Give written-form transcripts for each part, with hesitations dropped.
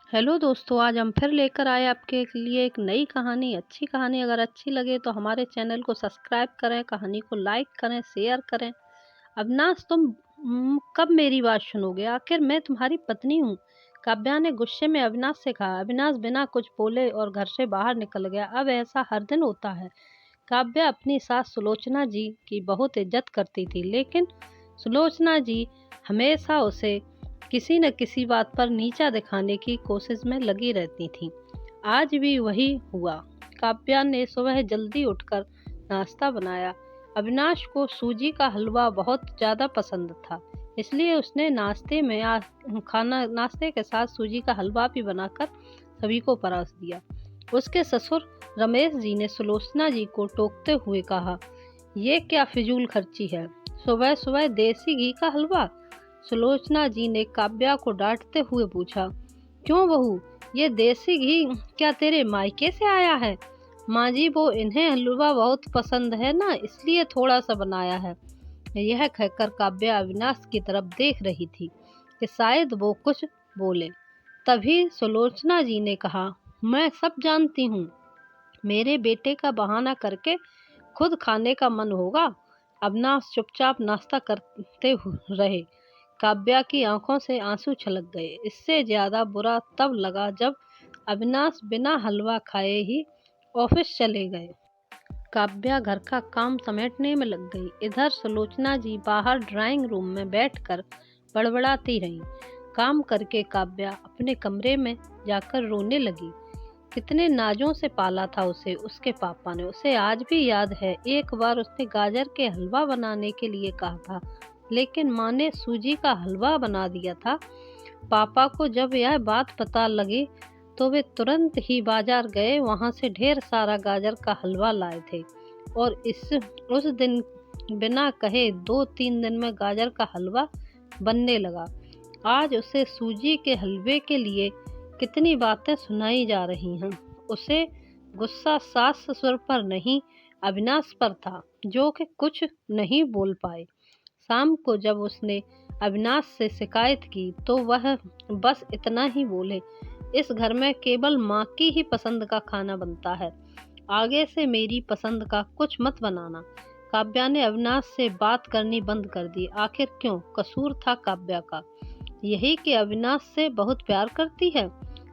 Hello दोस्तों, आज हम फिर लेकर आए आपके लिए एक नई कहानी। अच्छी कहानी अगर अच्छी लगे तो हमारे चैनल को सब्सक्राइब करें, कहानी को लाइक करें, शेयर करें। अविनाश, तुम कब मेरी बात सुनोगे? आखिर मैं तुम्हारी पत्नी हूँ। काव्या ने गुस्से में अविनाश से कहा। अविनाश बिना कुछ बोले और घर से बाहर निकल गया। अब ऐसा हर दिन होता है। काव्या अपनी सास सुलोचना जी की बहुत इज्जत करती थी, लेकिन सुलोचना जी हमेशा उसे किसी न किसी बात पर नीचा दिखाने की कोशिश में लगी रहती थी। आज भी वही हुआ। काव्या ने सुबह जल्दी उठकर नाश्ता बनाया। अविनाश को सूजी का हलवा बहुत ज़्यादा पसंद था, इसलिए उसने नाश्ते के साथ सूजी का हलवा भी बनाकर सभी को परोस दिया। उसके ससुर रमेश जी ने सुलोचना जी को टोकते हुए कहा, ये क्या फिजूल खर्ची है? सुबह सुबह देसी घी का हलवा? सुलोचना जी ने काव्या को डांटते हुए पूछा। क्यों बहू, ये देसी घी क्या तेरे मायके से आया है? माँ जी, वो इन्हें हलवा बहुत पसंद है ना, इसलिए थोड़ा सा बनाया है। यह कहकर काव्या अविनाश की तरफ देख रही थी कि शायद वो कुछ बोले। तभी सुलोचना जी ने कहा, मैं सब जानती हूँ। मेरे बेटे का बहाना करके खुद खाने का मन होगा। अविनाश चुपचाप नाश्ता करते रहे। काव्या की आंखों से आंसू छलक गए। इससे ज्यादा बुरा तब लगा जब अविनाश बिना हलवा खाए ही ऑफिस चले गए। काव्या घर का काम समेटने में लग गई। इधर सुलोचना जी बाहर ड्राइंग रूम में बैठकर बड़बड़ाती रहीं। काम करके काव्या अपने कमरे में जाकर रोने लगी। कितने नाजों से पाला था उसे उसके पापा ने। उसे आज भी याद है, एक बार उसने गाजर के हलवा बनाने के लिए कहा था, लेकिन माँ ने सूजी का हलवा बना दिया था। पापा को जब यह बात पता लगी तो वे तुरंत ही बाजार गए। वहां से ढेर सारा गाजर का हलवा लाए थे और उस दिन बिना कहे 2-3 दिन में गाजर का हलवा बनने लगा। आज उसे सूजी के हलवे के लिए कितनी बातें सुनाई जा रही हैं। उसे गुस्सा सास ससुर पर नहीं, अविनाश पर था, जो कि कुछ नहीं बोल पाए। शाम को जब उसने अविनाश से शिकायत की तो वह बस इतना ही बोले, इस घर में केवल माँ की ही पसंद का खाना बनता है, आगे से मेरी पसंद का कुछ मत बनाना। काव्या ने अविनाश से बात करनी बंद कर दी। आखिर क्यों? कसूर था काव्या का यही कि अविनाश से बहुत प्यार करती है।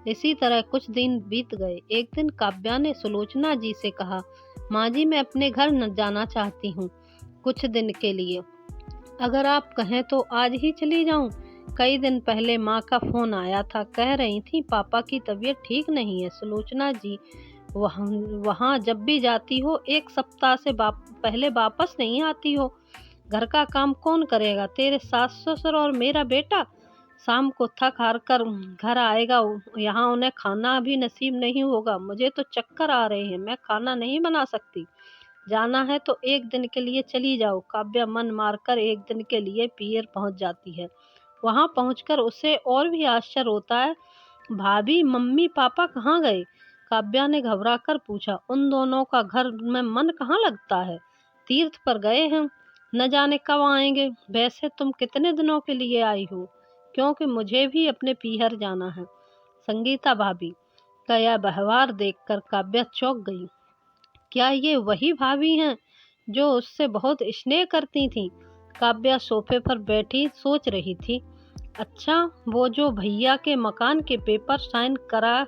इसी तरह कुछ दिन बीत गए। एक दिन काव्या ने सुलोचना जी से कहा, माँ जी, मैं अपने घर न जाना चाहती हूँ कुछ दिन के लिए। अगर आप कहें तो आज ही चली जाऊं। कई दिन पहले माँ का फोन आया था, कह रही थी पापा की तबीयत ठीक नहीं है। सुलोचना जी, वहाँ वहाँ जब भी जाती हो 1 सप्ताह से पहले वापस नहीं आती हो। घर का काम कौन करेगा? तेरे सास ससुर और मेरा बेटा। शाम को थक हार कर घर आएगा, यहाँ उन्हें खाना भी नसीब नहीं होगा। मुझे तो चक्कर आ रहे हैं, मैं खाना नहीं बना सकती। जाना है तो एक दिन के लिए चली जाओ। काव्या मन मारकर एक दिन के लिए पियर पहुंच जाती है। वहां पहुंचकर उसे और भी आश्चर्य होता है। भाभी, मम्मी पापा कहाँ गए? काव्या ने घबरा कर पूछा। उन दोनों का घर में मन कहाँ लगता है? तीर्थ पर गए हैं, न जाने कब आएंगे। वैसे तुम कितने दिनों के लिए आई हो? क्योंकि मुझे भी अपने पीहर जाना है। संगीता भाभी का यह व्यवहार देखकर काव्या चौंक गई। क्या ये वही भाभी हैं जो उससे बहुत स्नेह करती थीं? काव्या सोफे पर बैठी सोच रही थी। अच्छा, वो जो भैया के मकान के पेपर साइन करा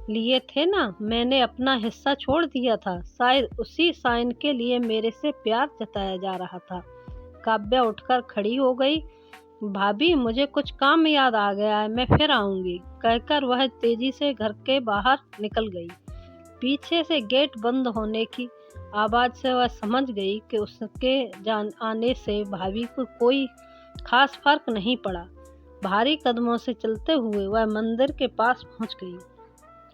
लिए थे ना, मैंने अपना हिस्सा छोड़ दिया था। शायद उसी साइन के लिए मेरे से प्यार जताया जा रहा था। काव्या उठकर खड़ी हो गई। भाभी, मुझे कुछ काम याद आ गया है, मैं फिर आऊंगी, कहकर वह तेजी से घर के बाहर निकल गई। पीछे से गेट बंद होने की आवाज़ से वह समझ गई कि उसके आने से भाभी को कोई खास फर्क नहीं पड़ा। भारी कदमों से चलते हुए वह मंदिर के पास पहुंच गई,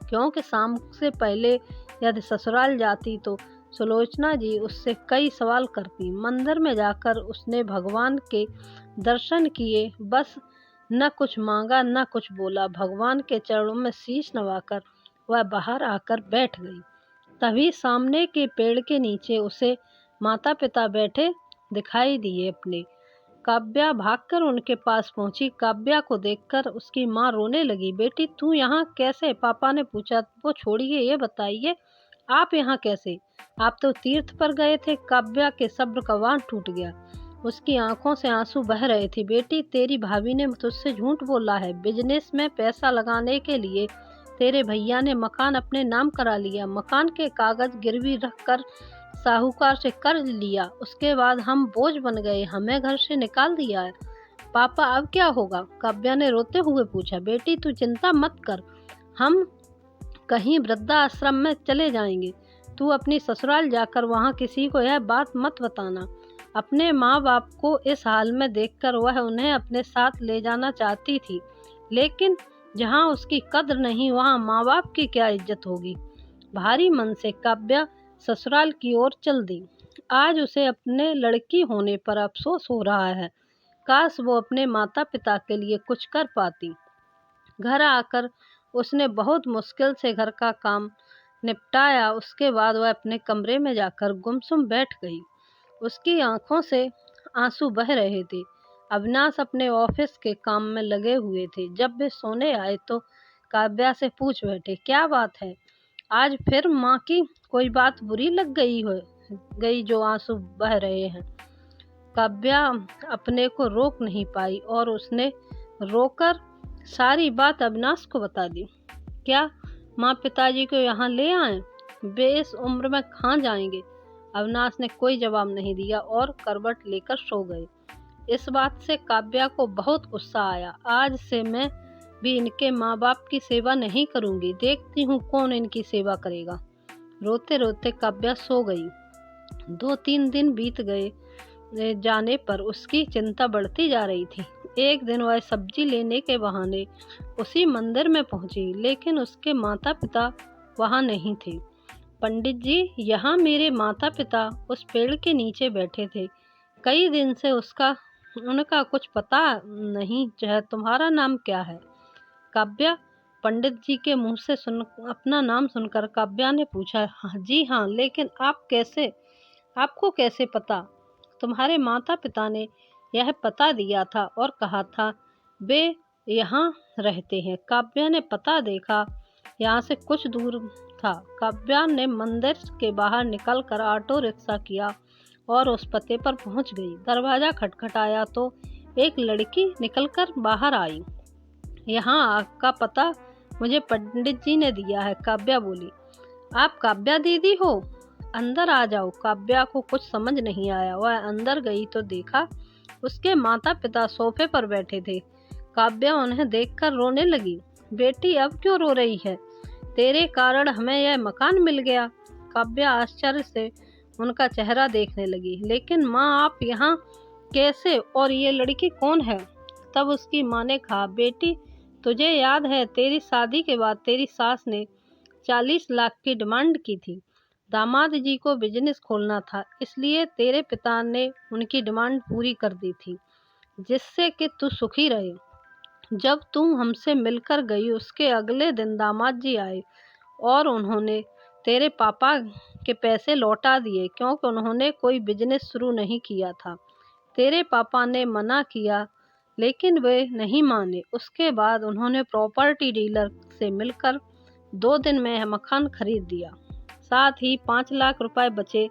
क्योंकि शाम से पहले यदि ससुराल जाती तो सुलोचना जी उससे कई सवाल करती। मंदिर में जाकर उसने भगवान के दर्शन किए, बस न कुछ मांगा न कुछ बोला। भगवान के चरणों में शीश नवाकर वह बाहर आकर बैठ गई। तभी सामने के पेड़ के नीचे उसे माता पिता बैठे दिखाई दिए। अपने काव्या भागकर उनके पास पहुंची। काव्या को देखकर उसकी माँ रोने लगी। बेटी तू यहाँ कैसे? पापा ने पूछा। वो छोड़िए, ये बताइए आप यहाँ कैसे? आप तो तीर्थ पर गए थे। काव्या के सब्र का बांध टूट गया। उसकी आंखों से आंसू बह रहे थे। बेटी तेरी भाभी ने तुझसे झूठ बोला है। बिजनेस में पैसा लगाने के लिए तेरे भैया ने मकान अपने नाम करा लिया। मकान के कागज गिरवी रखकर साहूकार से कर्ज लिया। उसके बाद हम बोझ बन गए, हमें घर से निकाल दिया है। पापा अब क्या होगा? काव्या ने रोते हुए पूछा। बेटी तू चिंता मत कर, हम कहीं वृद्धाश्रम में चले जाएंगे। तू अपनी ससुराल जाकर वहाँ किसी को यह बात मत बताना। अपने माँ बाप को इस हाल में देखकर वह उन्हें अपने साथ ले जाना चाहती थी, लेकिन जहाँ उसकी कद्र नहीं वहाँ माँ बाप की क्या इज्जत होगी। भारी मन से काव्या ससुराल की ओर चल दी। आज उसे अपने लड़की होने पर अफसोस हो रहा है। काश वो अपने माता पिता के लिए कुछ कर पाती। घर आकर उसने बहुत मुश्किल से घर का काम निपटाया। उसके बाद वह अपने कमरे में जाकर गुमसुम बैठ गई। उसकी आंखों से आंसू बह रहे थे। अविनाश अपने ऑफिस के काम में लगे हुए थे। जब वे सोने आए तो काव्या से पूछ बैठे, क्या बात है? आज फिर माँ की कोई बात बुरी लग गई जो आंसू बह रहे हैं? काव्या अपने को रोक नहीं पाई और उसने रोकर सारी बात अविनाश को बता दी। क्या माँ पिताजी को यहाँ ले आए? वे इस उम्र में कहाँ जाएंगे? अविनाश ने कोई जवाब नहीं दिया और करवट लेकर सो गए। इस बात से काव्या को बहुत गुस्सा आया। आज से मैं भी इनके माँ बाप की सेवा नहीं करूंगी, देखती हूँ कौन इनकी सेवा करेगा। रोते रोते काव्या सो गई। 2-3 दिन बीत गए जाने पर उसकी चिंता बढ़ती जा रही थी। एक दिन वह सब्जी लेने के बहाने उसी मंदिर में पहुंची, लेकिन उसके माता पिता वहां नहीं थे। पंडित जी, यहाँ मेरे माता पिता उस पेड़ के नीचे बैठे थे। कई दिन से उनका कुछ पता नहीं है। तुम्हारा नाम क्या है? काव्या। पंडित जी के मुंह से अपना नाम सुनकर काव्या ने पूछा। हाँ जी हाँ, लेकिन आपको कैसे पता? तुम्हारे माता पिता ने यह पता दिया था और कहा था वे यहाँ रहते हैं। काव्या ने पता देखा, यहाँ से कुछ दूर था। काव्या ने मंदिर के बाहर निकलकर ऑटो रिक्शा किया और उस पते पर पहुंच गई। दरवाजा खटखटाया तो एक लड़की निकलकर बाहर आई। यहाँ आपका पता मुझे पंडित जी ने दिया है, काव्या बोली। आप काव्या दीदी हो? अंदर आ जाओ। काव्या को कुछ समझ नहीं आया। वह अंदर गई तो देखा उसके माता पिता सोफे पर बैठे थे। काव्या उन्हें देखकर रोने लगी। बेटी अब क्यों रो रही है? तेरे कारण हमें यह मकान मिल गया। काव्या आश्चर्य से उनका चेहरा देखने लगी। लेकिन माँ आप यहाँ कैसे? और ये लड़की कौन है? तब उसकी माँ ने कहा, बेटी तुझे याद है तेरी शादी के बाद तेरी सास ने 40 लाख की डिमांड की थी। दामाद जी को बिजनेस खोलना था, इसलिए तेरे पिता ने उनकी डिमांड पूरी कर दी थी, जिससे कि तू सुखी रहे। जब तुम हमसे मिलकर गई उसके अगले दिन दामाद जी आए और उन्होंने तेरे पापा के पैसे लौटा दिए, क्योंकि उन्होंने कोई बिजनेस शुरू नहीं किया था। तेरे पापा ने मना किया लेकिन वे नहीं माने। उसके बाद उन्होंने प्रॉपर्टी डीलर से मिलकर 2 दिन में मकान खरीद दिया। साथ ही 5 लाख रुपए बचे।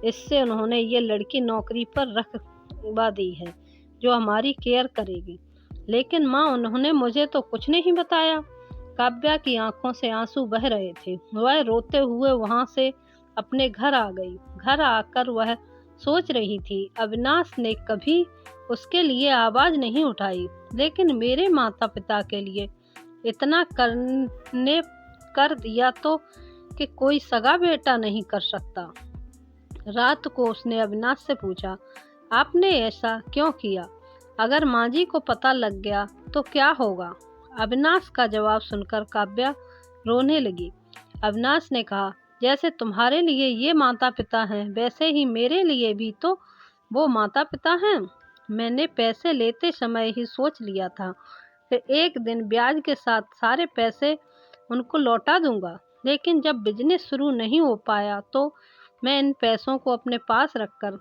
इससे उन्होंने ये लड़की नौकरी पर रखवा दी है जो हमारी केयर करेगी। लेकिन माँ उन्होंने मुझे तो कुछ नहीं बताया। काव्या की आंखों से आंसू बह रहे थे। वह रोते हुए वहां से अपने घर आ गई। घर आकर वह सोच रही थी, अविनाश ने कभी उसके लिए आवाज नहीं उठाई, लेकिन मेरे माता पिता के लिए इतना कर दिया तो कि कोई सगा बेटा नहीं कर सकता। रात को उसने अविनाश से पूछा, आपने ऐसा क्यों किया? अगर माँ जी को पता लग गया तो क्या होगा? अविनाश का जवाब सुनकर काव्या रोने लगी। अविनाश ने कहा, जैसे तुम्हारे लिए ये माता पिता हैं, वैसे ही मेरे लिए भी तो वो माता पिता हैं। मैंने पैसे लेते समय ही सोच लिया था कि एक दिन ब्याज के साथ सारे पैसे उनको लौटा दूंगा, लेकिन जब बिजनेस शुरू नहीं हो पाया तो मैं इन पैसों को अपने पास रखकर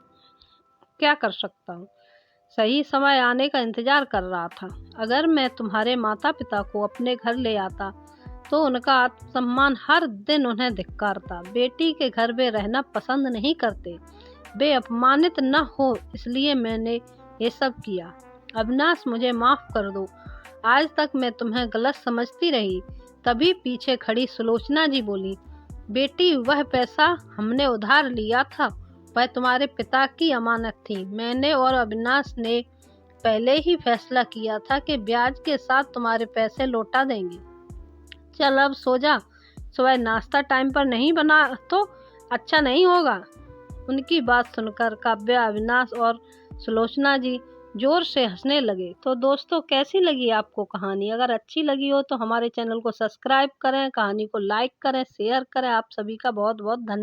क्या कर सकता हूँ? सही समय आने का इंतजार कर रहा था। अगर मैं तुम्हारे माता पिता को अपने घर ले आता तो उनका आत्मसम्मान हर दिन उन्हें धिक्कारता। बेटी के घर वे रहना पसंद नहीं करते। वे अपमानित न हो इसलिए मैंने ये सब किया। अविनाश, मुझे माफ कर दो। आज तक मैं तुम्हें गलत समझती रही। तभी पीछे खड़ी सुलोचना जी बोली, बेटी, वह पैसा हमने उधार लिया था, वह तुम्हारे पिता की अमानत थी। मैंने और अविनाश ने पहले ही फैसला किया था कि ब्याज के साथ तुम्हारे पैसे लौटा देंगे। चल अब सो जा, सुबह नाश्ता टाइम पर नहीं बना तो अच्छा नहीं होगा। उनकी बात सुनकर काव्या, अविनाश और सुलोचना जी जोर से हंसने लगे। तो दोस्तों, कैसी लगी आपको कहानी? अगर अच्छी लगी हो तो हमारे चैनल को सब्सक्राइब करें, कहानी को लाइक करें, शेयर करें। आप सभी का बहुत बहुत धन्यवाद।